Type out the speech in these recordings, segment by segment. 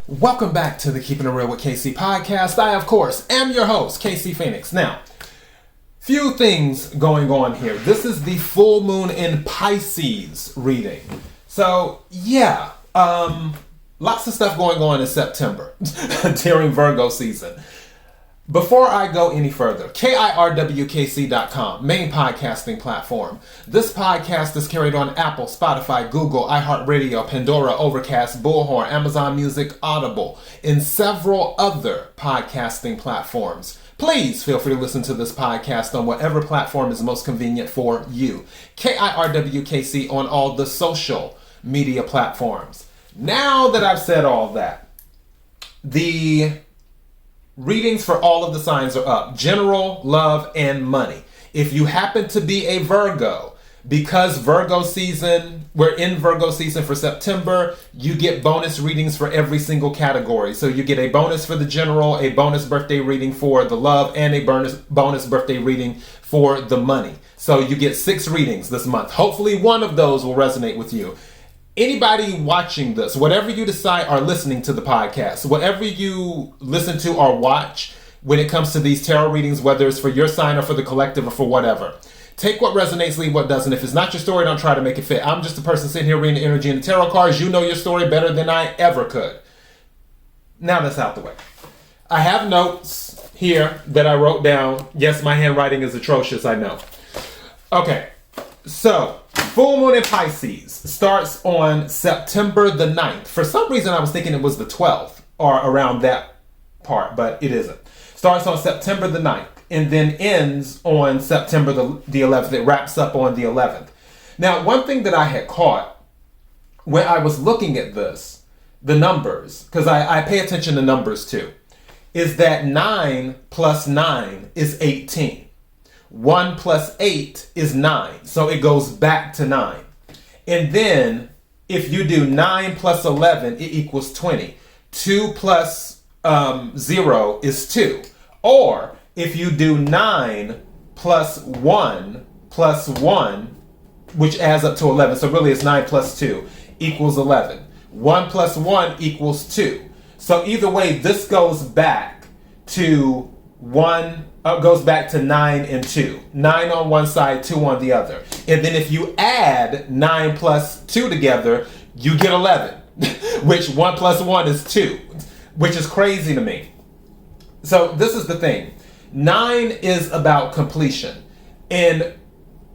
Welcome back to the Keeping It Real with KC podcast. I, of course, am your host, KC Phoenix. Now, few things going on here. This is the full moon in Pisces reading. So, yeah, lots of stuff going on in September during Virgo season. Before I go any further, KIRWKC.com, main podcasting platform. This podcast is carried on Apple, Spotify, Google, iHeartRadio, Pandora, Overcast, Bullhorn, Amazon Music, Audible, and several other podcasting platforms. Please feel free to listen to this podcast on whatever platform is most convenient for you. KIRWKC on all the social media platforms. Now that I've said all that, the readings for all of the signs are up. General, love, and money. If you happen to be a Virgo, because Virgo season, we're in Virgo season for September, you get bonus readings for every single category. So you get a bonus for the general, a bonus birthday reading for the love, and a bonus birthday reading for the money. So you get 6 readings this month. Hopefully one of those will resonate with you. Anybody watching this, whatever you decide or listening to the podcast, whatever you listen to or watch when it comes to these tarot readings, whether it's for your sign or for the collective or for whatever, take what resonates, leave what doesn't. If it's not your story, don't try to make it fit. I'm just a person sitting here reading the energy in the tarot cards. You know your story better than I ever could. Now that's out the way. I have notes here that I wrote down. Yes, my handwriting is atrocious, I know. Okay, so full moon in Pisces starts on September the 9th. For some reason, I was thinking it was the 12th or around that part, but it isn't. Starts on September the 9th and then ends on September the 11th. It wraps up on the 11th. Now, one thing that I had caught when I was looking at this, the numbers, because I pay attention to numbers too, is that 9 plus 9 is 18. 1 plus 8 is 9. So it goes back to 9. And then if you do 9 plus 11, it equals 20. 2 plus 0 is 2. Or if you do 9 plus 1, which adds up to 11. So really it's 9 plus 2 equals 11. 1 plus 1 equals 2. So either way, this goes back to goes back to 9 and 2. 9 on one side, 2 on the other. And then if you add 9 plus 2 together, you get 11, which 1 plus 1 is 2, which is crazy to me. So this is the thing. 9 is about completion. And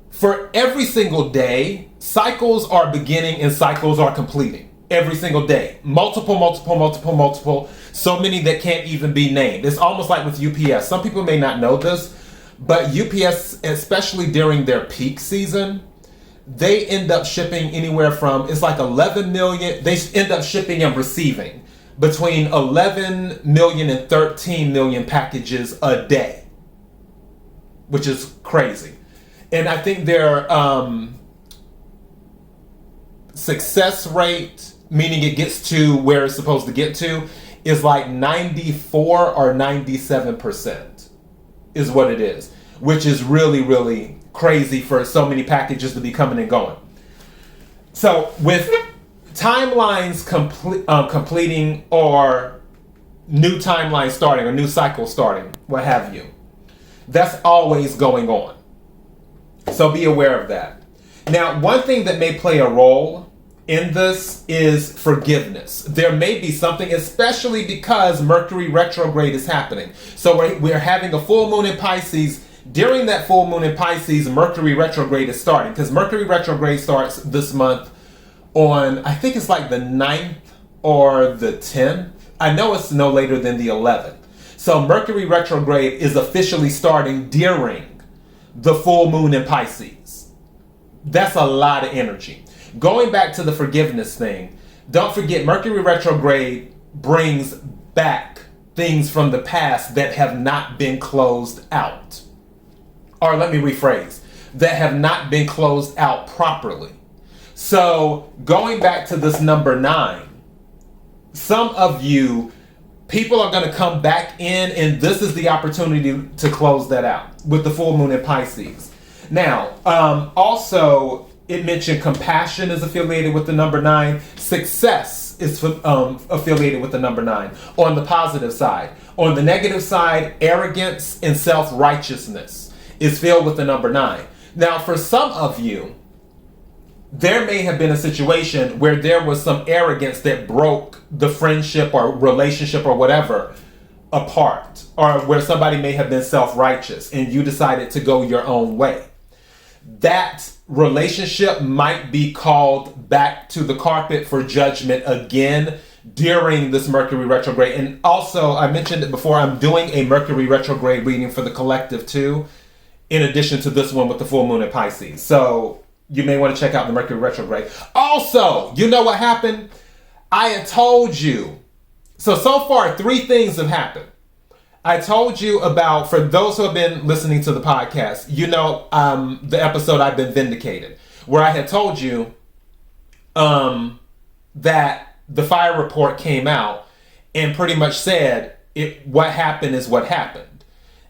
for every single day, cycles are beginning and cycles are completing. Every single day. Multiple. So many that can't even be named. It's almost like with UPS. Some people may not know this, but UPS, especially during their peak season, they end up shipping anywhere from, it's like 11 million, they end up shipping and receiving between 11 million and 13 million packages a day, which is crazy. And I think their success rate, meaning it gets to where it's supposed to get to, is like 94 or 97% is what it is, which is really, really crazy for so many packages to be coming and going. So with timelines completing or new timeline starting or new cycle starting, what have you, that's always going on. So be aware of that. Now, one thing that may play a role in this is forgiveness. There may be something, especially because Mercury retrograde is happening. So we're having a full moon in Pisces. During that full moon in Pisces, Mercury retrograde is starting, because Mercury retrograde starts this month on, I think it's like the 9th or the 10th. I know it's no later than the 11th. So Mercury retrograde is officially starting during the full moon in Pisces. That's a lot of energy. Going back to the forgiveness thing, don't forget Mercury retrograde brings back things from the past that have not been closed out. Or let me rephrase, that have not been closed out properly. So going back to this number 9, some of you, people are going to come back in, and this is the opportunity to close that out with the full moon in Pisces. Now, also, it mentioned compassion is affiliated with the number 9. Success is affiliated with the number 9 on the positive side. On the negative side, arrogance and self-righteousness is filled with the number 9. Now, for some of you, there may have been a situation where there was some arrogance that broke the friendship or relationship or whatever apart, or where somebody may have been self-righteous and you decided to go your own way. That relationship might be called back to the carpet for judgment again during this Mercury retrograde. And also, I mentioned it before, I'm doing a Mercury retrograde reading for the collective too, in addition to this one with the full moon in Pisces. So you may want to check out the Mercury retrograde. Also, you know what happened? I had told you. So far, 3 things have happened. I told you about, for those who have been listening to the podcast, you know, the episode I've been vindicated, where I had told you that the fire report came out and pretty much said what happened is what happened.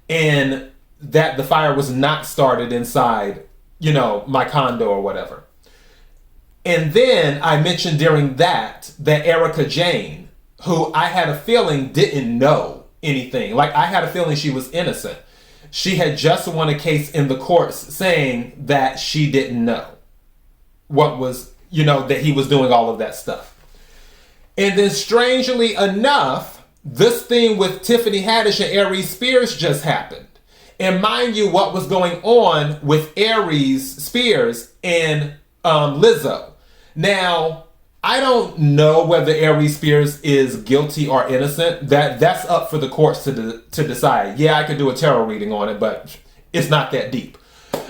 And that the fire was not started inside, you know, my condo or whatever. And then I mentioned during that Erica Jane, who I had a feeling didn't know anything. Like, I had a feeling she was innocent. She had just won a case in the courts saying that she didn't know what was, you know, that he was doing all of that stuff. And then strangely enough, this thing with Tiffany Haddish and Aries Spears just happened. And mind you, what was going on with Aries Spears and Lizzo. Now, I don't know whether Aries Spears is guilty or innocent. That's up for the courts to decide. Yeah, I could do a tarot reading on it, but it's not that deep.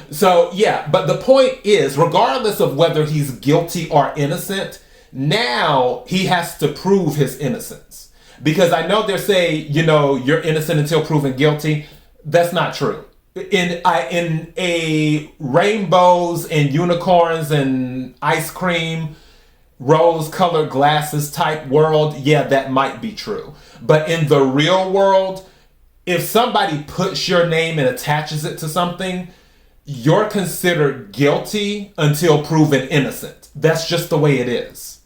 So, yeah, but the point is, regardless of whether he's guilty or innocent, now he has to prove his innocence. Because I know they say, you know, you're innocent until proven guilty. That's not true. In a rainbows and unicorns and ice cream, rose-colored glasses type world, yeah, that might be true. But in the real world, if somebody puts your name and attaches it to something, you're considered guilty until proven innocent. That's just the way it is.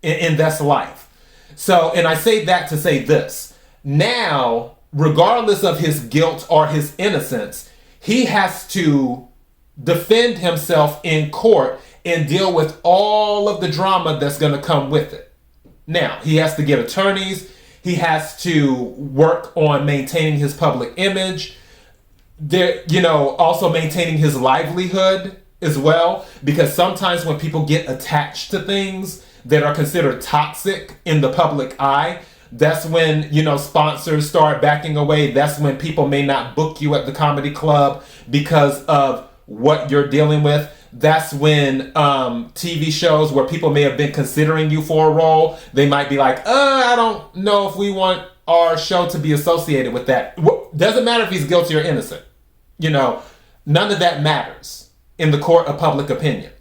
And that's life. So, and I say that to say this. Now, regardless of his guilt or his innocence, he has to defend himself in court and deal with all of the drama that's going to come with it. Now, he has to get attorneys. He has to work on maintaining his public image. There, you know, also maintaining his livelihood as well. Because sometimes when people get attached to things that are considered toxic in the public eye, that's when, you know, sponsors start backing away. That's when people may not book you at the comedy club because of what you're dealing with. That's when TV shows where people may have been considering you for a role, they might be like, I don't know if we want our show to be associated with that. Doesn't matter if he's guilty or innocent. You know, none of that matters in the court of public opinion.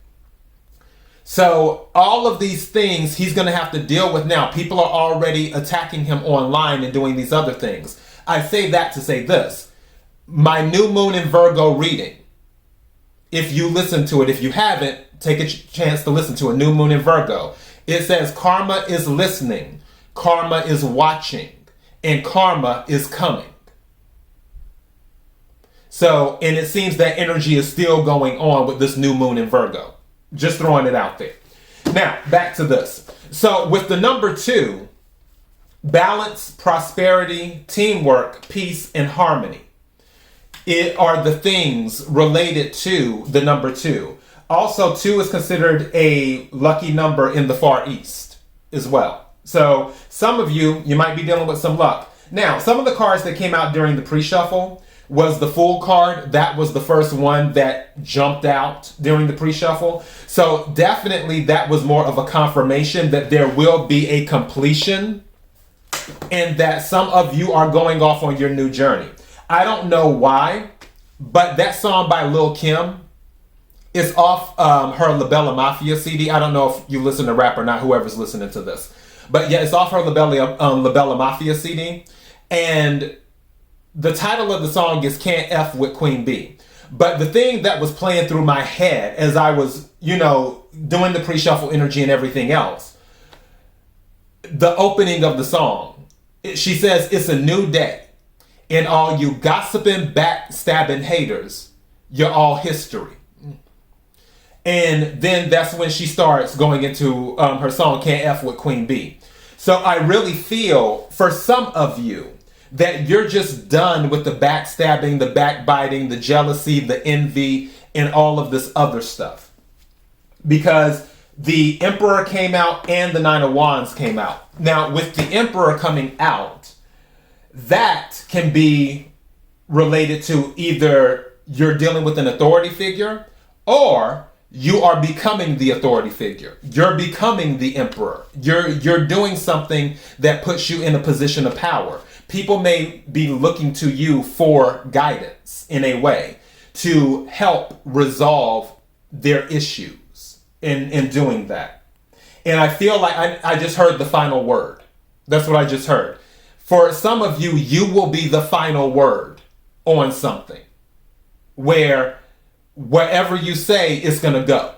So all of these things he's going to have to deal with now. People are already attacking him online and doing these other things. I say that to say this. My new moon in Virgo reading, if you listen to it, if you haven't, take a chance to listen to a new moon in Virgo. It says karma is listening, karma is watching, and karma is coming. So, and it seems that energy is still going on with this new moon in Virgo. Just throwing it out there. Now, back to this. So, with the number 2, balance, prosperity, teamwork, peace, and harmony. It are the things related to the number 2. Also, 2 is considered a lucky number in the Far East as well. So some of you might be dealing with some luck. Now, some of the cards that came out during the pre-shuffle was the Fool card. That was the first one that jumped out during the pre-shuffle. So definitely that was more of a confirmation that there will be a completion and that some of you are going off on your new journey. I don't know why, but that song by Lil' Kim is off her La Bella Mafia CD. I don't know if you listen to rap or not, whoever's listening to this. But yeah, it's off her La Bella Mafia CD. And the title of the song is Can't F with Queen B. But the thing that was playing through my head as I was, doing the pre-shuffle energy and everything else, the opening of the song. She says, it's a new day. And all you gossiping, backstabbing haters, you're all history. And then that's when she starts going into her song, Can't F with Queen Bee. So I really feel for some of you that you're just done with the backstabbing, the backbiting, the jealousy, the envy, and all of this other stuff. Because the Emperor came out and the Nine of Wands came out. Now, with the Emperor coming out, that can be related to either you're dealing with an authority figure or you are becoming the authority figure. You're becoming the emperor. You're doing something that puts you in a position of power. People may be looking to you for guidance in a way to help resolve their issues in doing that. And I feel like I just heard the final word. That's what I just heard. For some of you, you will be the final word on something where whatever you say is going to go.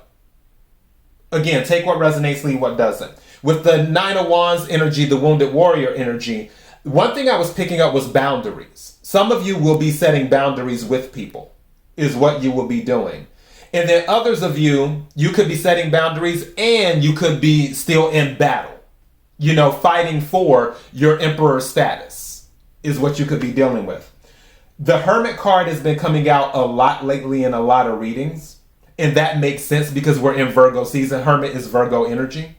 Again, take what resonates, leave what doesn't. With the Nine of Wands energy, the Wounded Warrior energy, one thing I was picking up was boundaries. Some of you will be setting boundaries with people, is what you will be doing. And then others of you, you could be setting boundaries and you could be still in battle. You know, fighting for your emperor status is what you could be dealing with. The Hermit card has been coming out a lot lately in a lot of readings. And that makes sense because we're in Virgo season. Hermit is Virgo energy.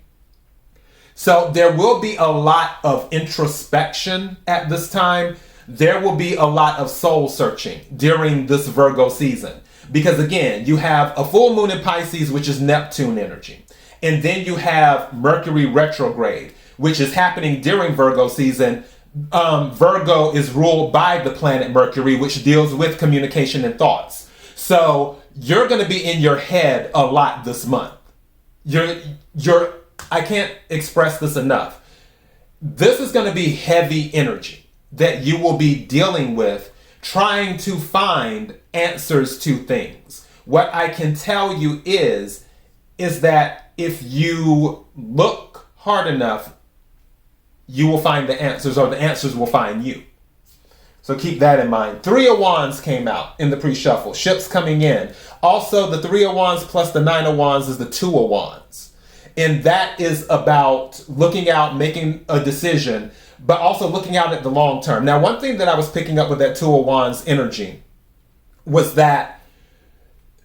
So there will be a lot of introspection at this time. There will be a lot of soul searching during this Virgo season. Because again, you have a full moon in Pisces, which is Neptune energy. And then you have Mercury retrograde, which is happening during Virgo season. Virgo is ruled by the planet Mercury, which deals with communication and thoughts. So you're going to be in your head a lot this month. I can't express this enough. This is going to be heavy energy that you will be dealing with, trying to find answers to things. What I can tell you is that if you look hard enough, you will find the answers, or the answers will find you. So keep that in mind. Three of Wands came out in the pre-shuffle. Ships coming in. Also, the Three of Wands plus the Nine of Wands is the Two of Wands. And that is about looking out, making a decision, but also looking out at the long term. Now, one thing that I was picking up with that Two of Wands energy was that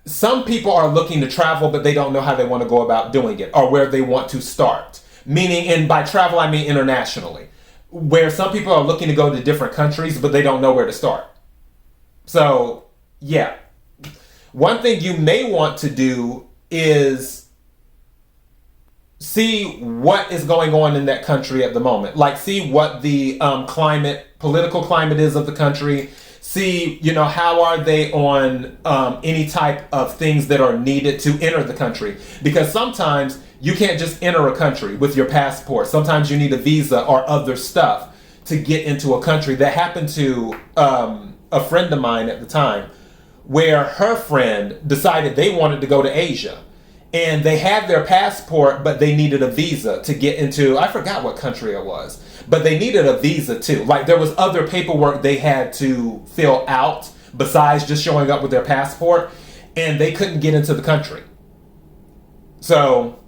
some people are looking to travel, but they don't know how they want to go about doing it or where they want to start. Meaning, and by travel, I mean internationally, where some people are looking to go to different countries, but they don't know where to start. So, yeah. One thing you may want to do is see what is going on in that country at the moment. Like, see what the political climate is of the country. See, how are they on any type of things that are needed to enter the country. Because sometimes you can't just enter a country with your passport. Sometimes you need a visa or other stuff to get into a country. That happened to a friend of mine at the time, where her friend decided they wanted to go to Asia. And they had their passport, but they needed a visa to get into, I forgot what country it was, but they needed a visa too. Like, there was other paperwork they had to fill out besides just showing up with their passport, and they couldn't get into the country. So,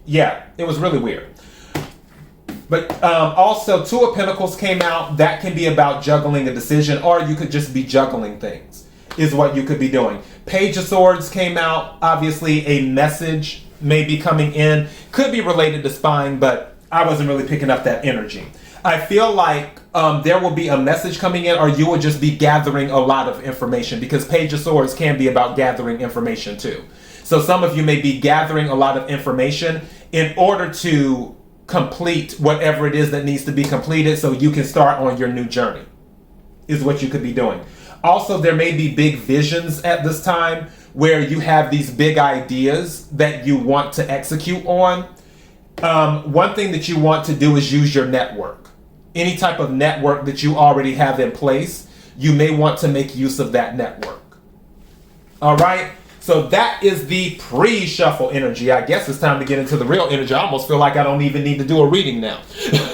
yeah, it was really weird. But also, Two of Pentacles came out. That can be about juggling a decision, or you could just be juggling things, is what you could be doing. Page of Swords came out. Obviously, a message may be coming in. Could be related to spying, but I wasn't really picking up that energy. I feel like there will be a message coming in, or you will just be gathering a lot of information, because Page of Swords can be about gathering information too. So some of you may be gathering a lot of information in order to complete whatever it is that needs to be completed so you can start on your new journey, is what you could be doing. Also, there may be big visions at this time where you have these big ideas that you want to execute on. One thing that you want to do is use your network. Any type of network that you already have in place, you may want to make use of that network. All right. So that is the pre-shuffle energy. I guess it's time to get into the real energy. I almost feel like I don't even need to do a reading now.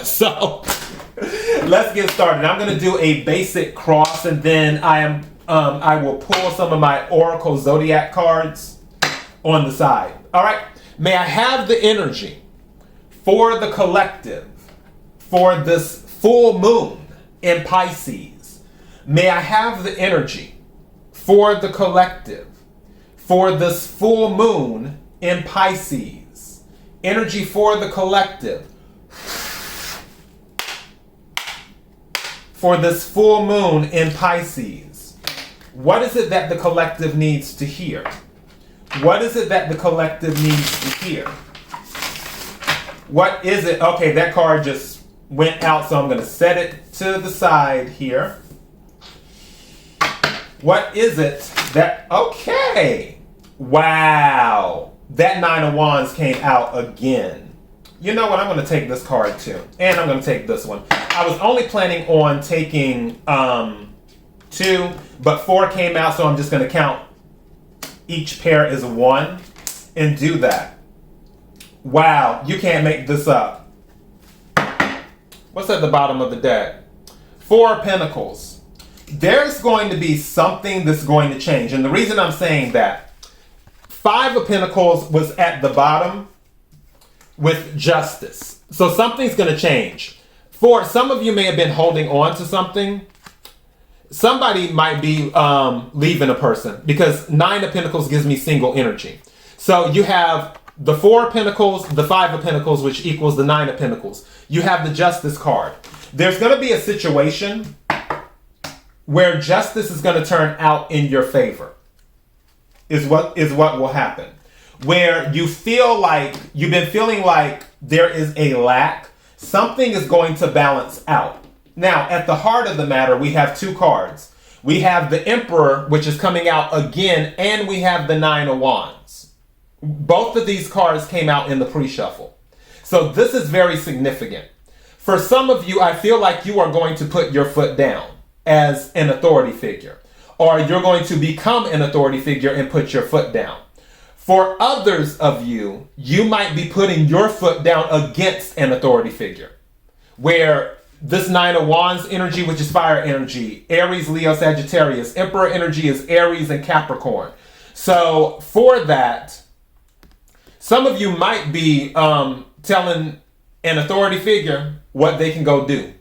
So let's get started. I'm going to do a basic cross, and then I will pull some of my Oracle Zodiac cards on the side. All right. May I have the energy for the collective for this full moon in Pisces. May I have the energy for the collective for this full moon in Pisces. Energy for the collective for this full moon in Pisces. What is it that the collective needs to hear? What is it that the collective needs to hear? What is it? Okay, that card just went out, so I'm going to set it to the side here. What is it that... Okay. Wow. That Nine of Wands came out again. You know what? I'm going to take this card too. And I'm going to take this one. I was only planning on taking 2, but 4 came out, so I'm just going to count each pair as 1 and do that. Wow. You can't make this up. What's at the bottom of the deck? 4 of Pentacles. There's going to be something that's going to change. And the reason I'm saying that, 5 of Pentacles was at the bottom with Justice. So something's going to change. For some of you may have been holding on to something. Somebody might be leaving a person, because 9 of Pentacles gives me single energy. So you have the 4 of Pentacles, the 5 of Pentacles, which equals the 9 of Pentacles. You have the Justice card. There's going to be a situation where justice is going to turn out in your favor. Is what will happen. Where you feel like, you've been feeling like there is a lack, something is going to balance out. Now, at the heart of the matter, we have 2 cards. We have the Emperor, which is coming out again, and we have the 9 of Wands. Both of these cards came out in the pre-shuffle. So this is very significant. For some of you, I feel like you are going to put your foot down as an authority figure, or you're going to become an authority figure and put your foot down. For others of you, you might be putting your foot down against an authority figure, where this 9 of Wands energy, which is fire energy, Aries, Leo, Sagittarius, Emperor energy is Aries and Capricorn. So for that, some of you might be telling an authority figure what they can go do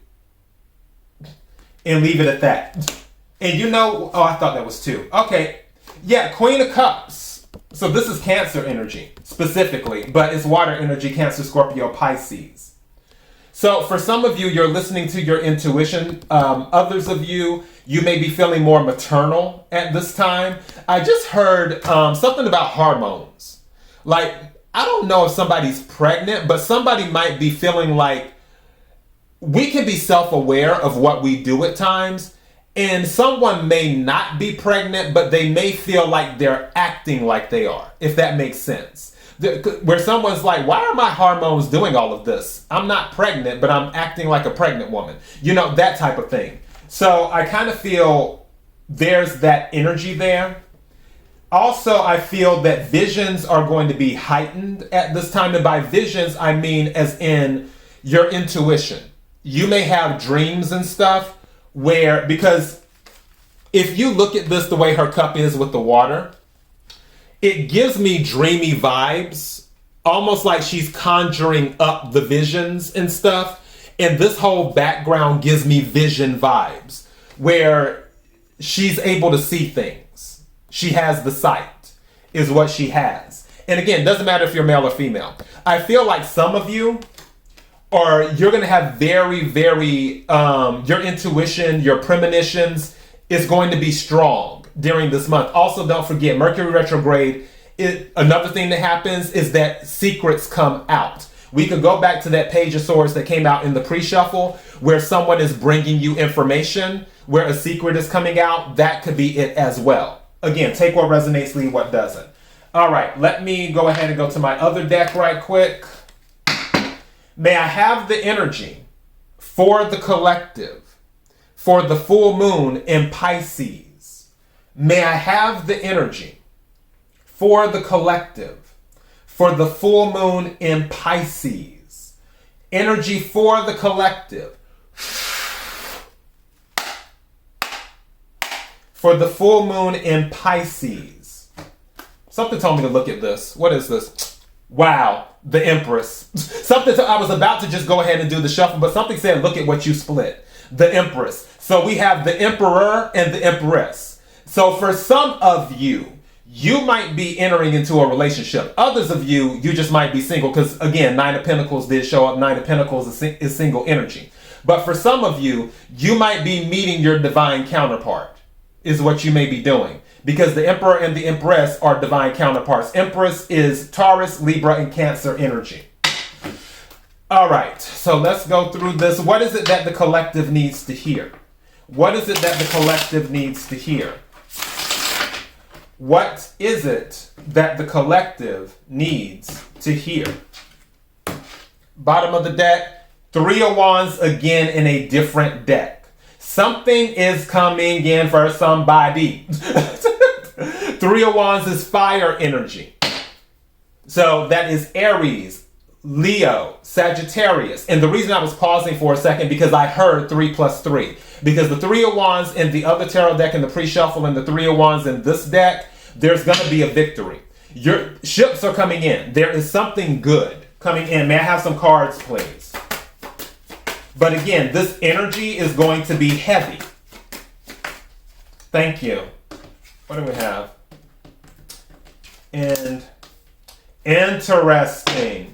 and leave it at that. And you know, oh, I thought that was 2. Okay. Yeah, Queen of Cups. So this is Cancer energy specifically, but it's water energy, Cancer, Scorpio, Pisces. So for some of you, you're listening to your intuition. Others of you, you may be feeling more maternal at this time. I just heard something about hormones. Like, I don't know if somebody's pregnant, but somebody might be feeling like we can be self-aware of what we do at times. And someone may not be pregnant, but they may feel like they're acting like they are, if that makes sense. Where someone's like, why are my hormones doing all of this? I'm not pregnant, but I'm acting like a pregnant woman. You know, that type of thing. So I kind of feel there's that energy there. Also, I feel that visions are going to be heightened at this time. And by visions, I mean as in your intuition. You may have dreams and stuff where, because if you look at this the way her cup is with the water, it gives me dreamy vibes, almost like she's conjuring up the visions and stuff. And this whole background gives me vision vibes, where she's able to see things. She has the sight, is what she has. And again, doesn't matter if you're male or female. I feel like some of you, or you're going to have very, very, your intuition, your premonitions is going to be strong during this month. Also, don't forget, Mercury retrograde, another thing that happens is that secrets come out. We could go back to that Page of Swords that came out in the pre-shuffle, where someone is bringing you information, where a secret is coming out. That could be it as well. Again, take what resonates, leave what doesn't. All right, let me go ahead and go to my other deck right quick. May I have the energy for the collective, for the full moon in Pisces. May I have the energy for the collective, for the full moon in Pisces. Energy for the collective. For the full moon in Pisces. Something told me to look at this. What is this? Wow, the Empress. I was about to just go ahead and do the shuffle, but something said, look at what you split. The Empress. So we have the Emperor and the Empress. So for some of you, you might be entering into a relationship. Others of you, you just might be single because, again, Nine of Pentacles did show up. Nine of Pentacles is single energy. But for some of you, you might be meeting your divine counterpart, is what you may be doing. Because the Emperor and the Empress are divine counterparts. Empress is Taurus, Libra, and Cancer energy. All right, so let's go through this. What is it that the collective needs to hear? What is it that the collective needs to hear? What is it that the collective needs to hear? Bottom of the deck, Three of Wands again in a different deck. Something is coming in for somebody. Three of Wands is fire energy. So that is Aries, Leo, Sagittarius. And the reason I was pausing for a second because I heard 3 + 3. Because the Three of Wands in the other tarot deck in the pre-shuffle and the Three of Wands in this deck, there's going to be a victory. Your ships are coming in. There is something good coming in. May I have some cards, please? But again, this energy is going to be heavy. Thank you. What do we have? And interesting.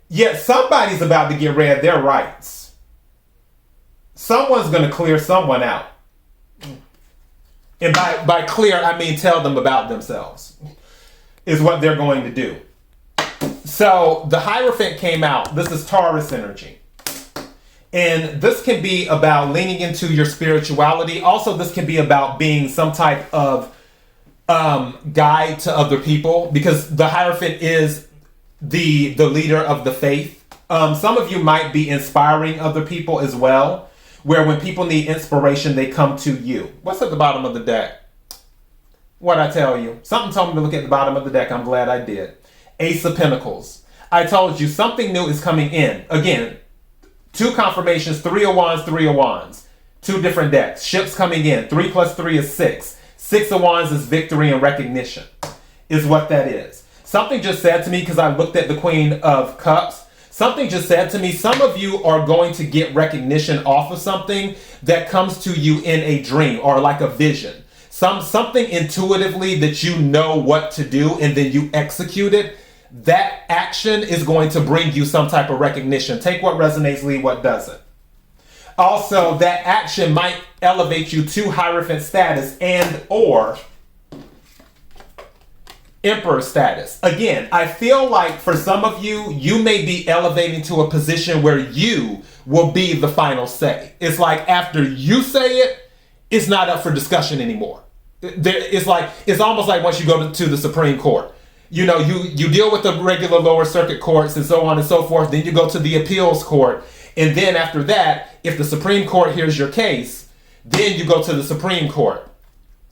Yeah, somebody's about to get rid of their rights. Someone's going to clear someone out. And by clear, I mean tell them about themselves. Is what they're going to do. So the Hierophant came out. This is Taurus energy. And this can be about leaning into your spirituality. Also, this can be about being some type of guide to other people. Because the Hierophant is the leader of the faith. Some of you might be inspiring other people as well. Where when people need inspiration, they come to you. What's at the bottom of the deck? What'd I tell you? Something told me to look at the bottom of the deck. I'm glad I did. Ace of Pentacles. I told you something new is coming in. Again, 2 confirmations, Three of Wands, Three of Wands. 2 different decks. Ships coming in. 3 + 3 is 6. 6 of Wands is victory and recognition. Is what that is. Something just said to me because I looked at the Queen of Cups. Something just said to me, some of you are going to get recognition off of something that comes to you in a dream or like a vision. Something intuitively that you know what to do and then you execute it. That action is going to bring you some type of recognition. Take what resonates, leave what doesn't. Also, that action might elevate you to Hierophant status and or Emperor status. Again, I feel like for some of you, you may be elevating to a position where you will be the final say. It's like after you say it, it's not up for discussion anymore. It's almost like once you go to the Supreme Court. You know, you deal with the regular lower circuit courts and so on and so forth. Then you go to the appeals court. And then after that, if the Supreme Court hears your case, then you go to the Supreme Court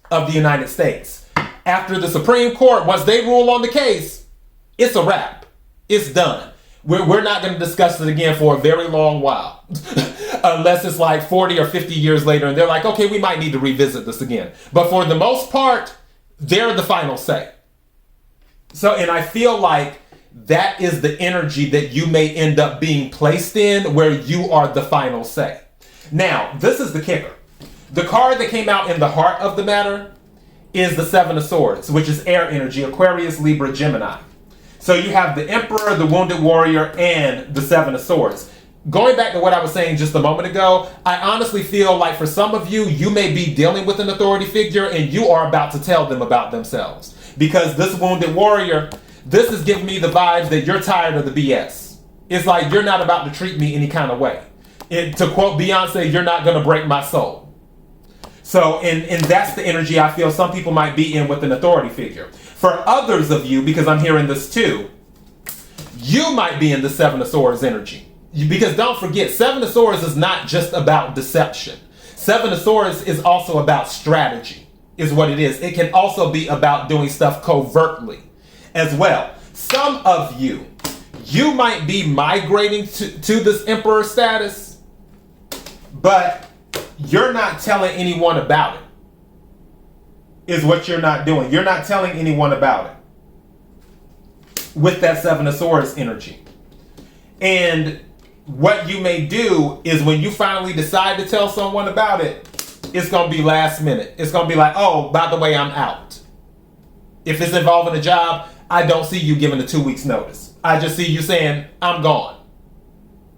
of the United States. After the Supreme Court, once they rule on the case, it's a wrap. It's done. We're not going to discuss it again for a very long while. Unless it's like 40 or 50 years later and they're like, okay, we might need to revisit this again. But for the most part, they're the final say. So, and I feel like that is the energy that you may end up being placed in where you are the final say. Now, this is the kicker. The card that came out in the heart of the matter is the Seven of Swords, which is air energy, Aquarius, Libra, Gemini. So you have the Emperor, the Wounded Warrior, and the Seven of Swords. Going back to what I was saying just a moment ago, I honestly feel like for some of you, you may be dealing with an authority figure and you are about to tell them about themselves. Because this Wounded Warrior, this is giving me the vibes that you're tired of the BS. It's like you're not about to treat me any kind of way. To quote Beyonce, you're not going to break my soul. So, and that's the energy I feel some people might be in with an authority figure. For others of you, because I'm hearing this too, you might be in the Seven of Swords energy. Because don't forget, Seven of Swords is not just about deception. Seven of Swords is also about strategy. is what it is. It can also be about doing stuff covertly as well. Some of you might be migrating to this emperor status, but you're not telling anyone about it, is what you're not doing. You're not telling anyone about it with that Seven of Swords energy. And what you may do is when you finally decide to tell someone about it, it's going to be last minute. It's going to be like, oh, by the way, I'm out. If it's involving a job, I don't see you giving a 2 weeks notice. I just see you saying, I'm gone.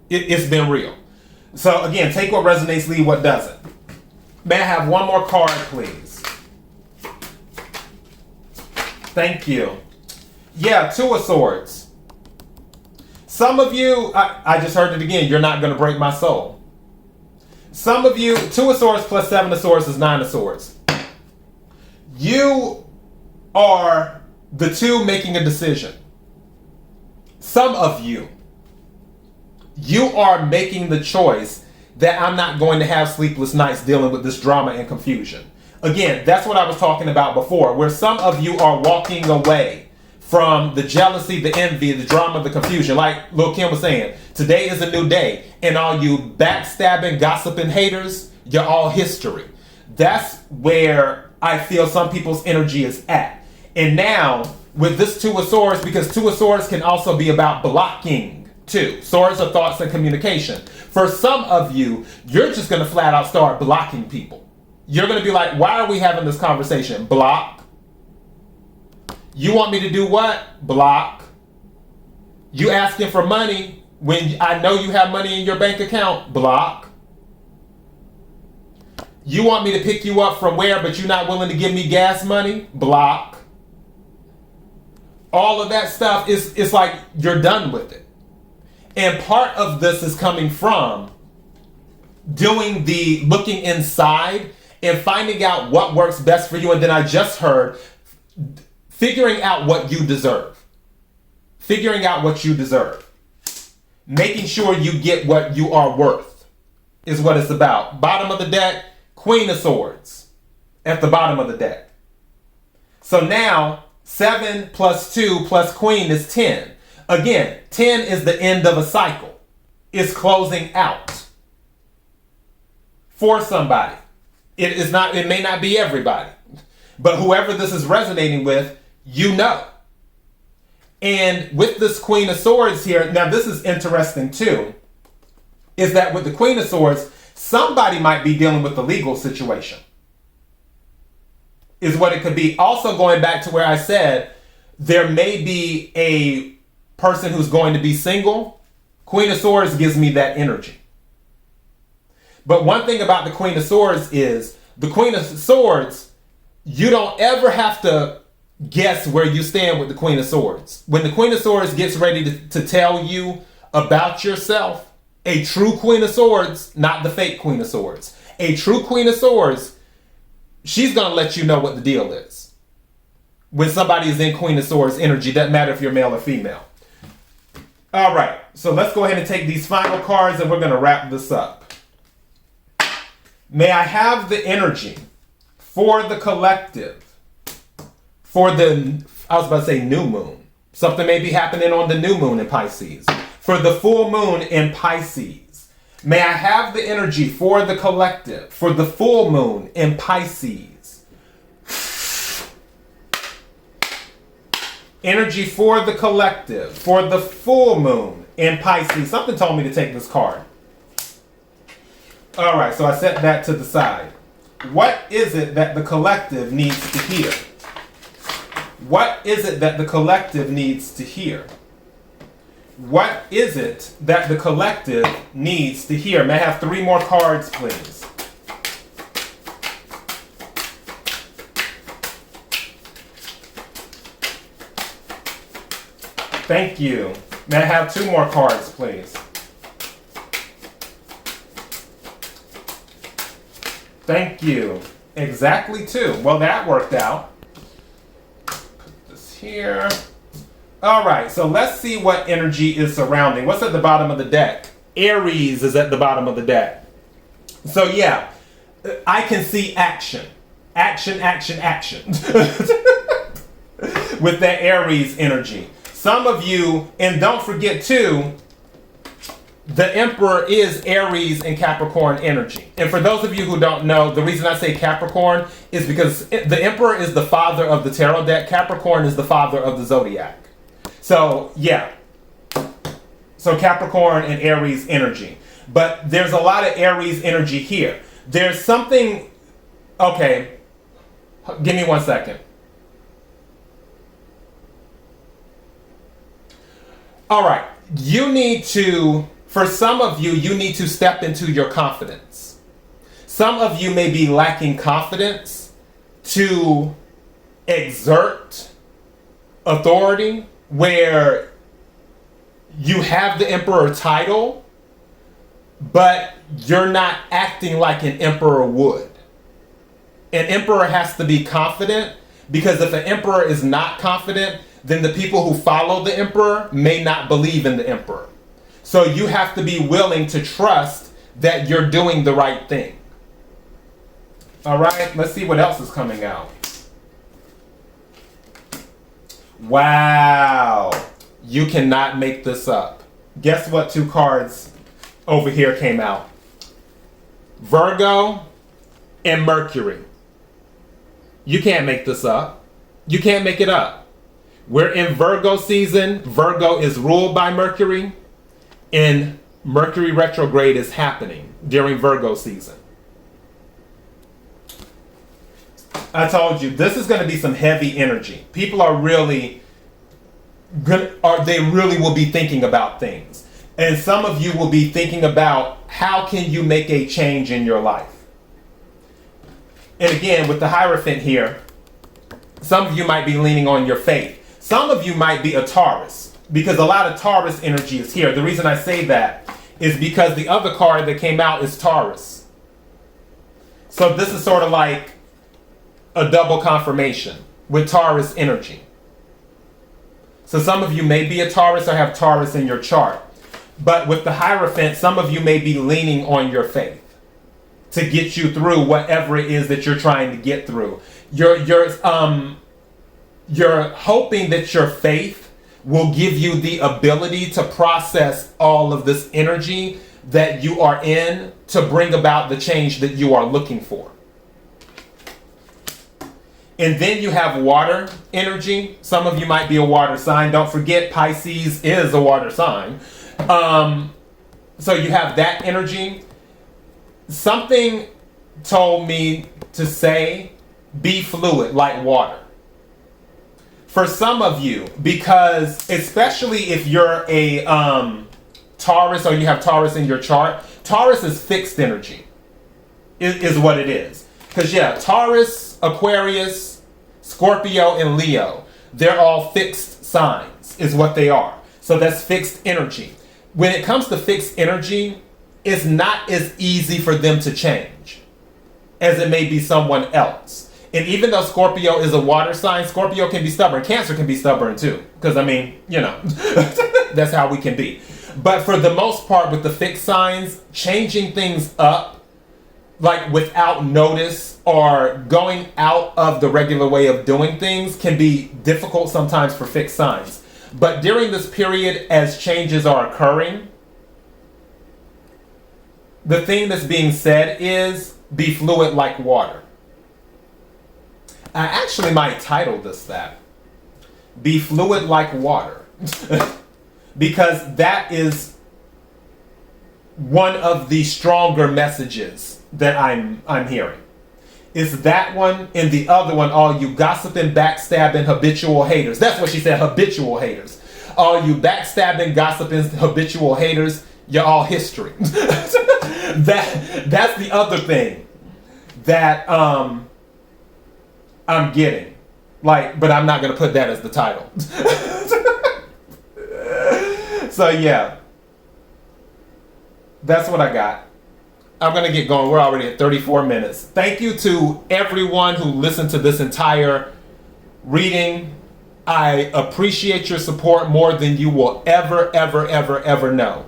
It's been real. So again, take what resonates, leave what doesn't. May I have one more card, please? Thank you. Yeah, Two of Swords. Some of you, I just heard it again, you're not going to break my soul. Some of you, Two of Swords plus Seven of Swords is Nine of Swords. You are the two making a decision. Some of you are making the choice that I'm not going to have sleepless nights dealing with this drama and confusion. Again, that's what I was talking about before, where some of you are walking away from the jealousy, the envy, the drama, the confusion. Like Lil Kim was saying, today is a new day. And all you backstabbing, gossiping haters, you're all history. That's where I feel some people's energy is at. And now, with this Two of Swords, because Two of Swords can also be about blocking too. Swords are thoughts and communication. For some of you, you're just going to flat out start blocking people. You're going to be like, why are we having this conversation? Block. You want me to do what? Block. You asking for money when I know you have money in your bank account? Block. You want me to pick you up from where, but you're not willing to give me gas money? Block. All of that stuff it's like you're done with it. And part of this is coming from doing the looking inside and finding out what works best for you. And then I just heard figuring out what you deserve. Figuring out what you deserve. Making sure you get what you are worth is what it's about. Bottom of the deck, Queen of Swords at the bottom of the deck. So now 7 plus 2 plus Queen is 10. Again, 10 is the end of a cycle. It's closing out for somebody. It may not be everybody, but whoever this is resonating with, you know. And with this Queen of Swords here, now this is interesting too, is that with the Queen of Swords, somebody might be dealing with the legal situation. Is what it could be. Also going back to where I said, there may be a person who's going to be single. Queen of Swords gives me that energy. But one thing about the Queen of Swords is, the Queen of Swords, you don't ever have to guess where you stand with the Queen of Swords. When the Queen of Swords gets ready to tell you about yourself, a true Queen of Swords, not the fake Queen of Swords, a true Queen of Swords, she's going to let you know what the deal is. When somebody is in Queen of Swords energy, doesn't matter if you're male or female. All right, so let's go ahead and take these final cards and we're going to wrap this up. May I have the energy for the collective, for the, I was about to say new moon. Something may be happening on the new moon in Pisces. For the full moon in Pisces. May I have the energy for the collective, for the full moon in Pisces. Energy for the collective, for the full moon in Pisces. Something told me to take this card. All right, so I set that to the side. What is it that the collective needs to hear? What is it that the collective needs to hear? What is it that the collective needs to hear? May I have 3 more cards, please? Thank you. May I have 2 more cards, please? Thank you. Exactly 2. Well, that worked out. Put this here. All right, so let's see what energy is surrounding. What's at the bottom of the deck? Aries is at the bottom of the deck. So yeah, I can see action. action, action, action. With that Aries energy. Some of you, and don't forget too, the Emperor is Aries and Capricorn energy. And for those of you who don't know, the reason I say Capricorn is because the Emperor is the father of the tarot deck. Capricorn is the father of the zodiac. So, yeah. So Capricorn and Aries energy. But there's a lot of Aries energy here. There's something... Okay. Give me 1 second. All right. You need to... For some of you, you need to step into your confidence. Some of you may be lacking confidence to exert authority where you have the Emperor title, but you're not acting like an Emperor would. An Emperor has to be confident, because if an Emperor is not confident, then the people who follow the Emperor may not believe in the Emperor. So you have to be willing to trust that you're doing the right thing. All right, let's see what else is coming out. Wow, you cannot make this up. Guess what 2 cards over here came out? Virgo and Mercury. You can't make this up. You can't make it up. We're in Virgo season. Virgo is ruled by Mercury. And Mercury retrograde is happening during Virgo season. I told you, this is going to be some heavy energy. People are really they really will be thinking about things. And some of you will be thinking about how can you make a change in your life. And again, with the Hierophant here, some of you might be leaning on your faith. Some of you might be a Taurus, because a lot of Taurus energy is here. The reason I say that is because the other card that came out is Taurus. So this is sort of like a double confirmation with Taurus energy. So some of you may be a Taurus or have Taurus in your chart. But with the Hierophant, some of you may be leaning on your faith to get you through whatever it is that you're trying to get through. You're hoping that your faith will give you the ability to process all of this energy that you are in to bring about the change that you are looking for. And then you have water energy. Some of you might be a water sign. Don't forget, Pisces is a water sign. So you have that energy. Something told me to say, be fluid like water. For some of you, because especially if you're a Taurus or you have Taurus in your chart, Taurus is fixed energy, is what it is. Because yeah, Taurus, Aquarius, Scorpio, and Leo, they're all fixed signs, is what they are. So that's fixed energy. When it comes to fixed energy, it's not as easy for them to change as it may be someone else. And even though Scorpio is a water sign, Scorpio can be stubborn. Cancer can be stubborn too. Because, I mean, you know, that's how we can be. But for the most part, with the fixed signs, changing things up, like without notice or going out of the regular way of doing things, can be difficult sometimes for fixed signs. But during this period, as changes are occurring, the thing that's being said is, be fluid like water. I actually might title this that. Be fluid like water. Because that is one of the stronger messages that I'm hearing. It's that one and the other one, all you gossiping, backstabbing, habitual haters. That's what she said, habitual haters. All you backstabbing, gossiping, habitual haters, you're all history. That's the other thing that I'm getting. Like, but I'm not going to put that as the title. So yeah, that's what I got. I'm going to get going. We're already at 34 minutes. Thank you to everyone who listened to this entire reading. I appreciate your support more than you will ever know.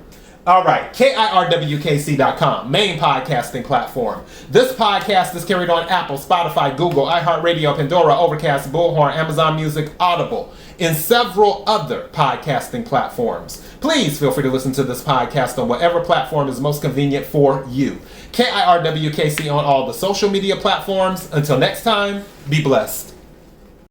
All right, KIRWKC.com, main podcasting platform. This podcast is carried on Apple, Spotify, Google, iHeartRadio, Pandora, Overcast, Bullhorn, Amazon Music, Audible, and several other podcasting platforms. Please feel free to listen to this podcast on whatever platform is most convenient for you. KIRWKC on all the social media platforms. Until next time, be blessed.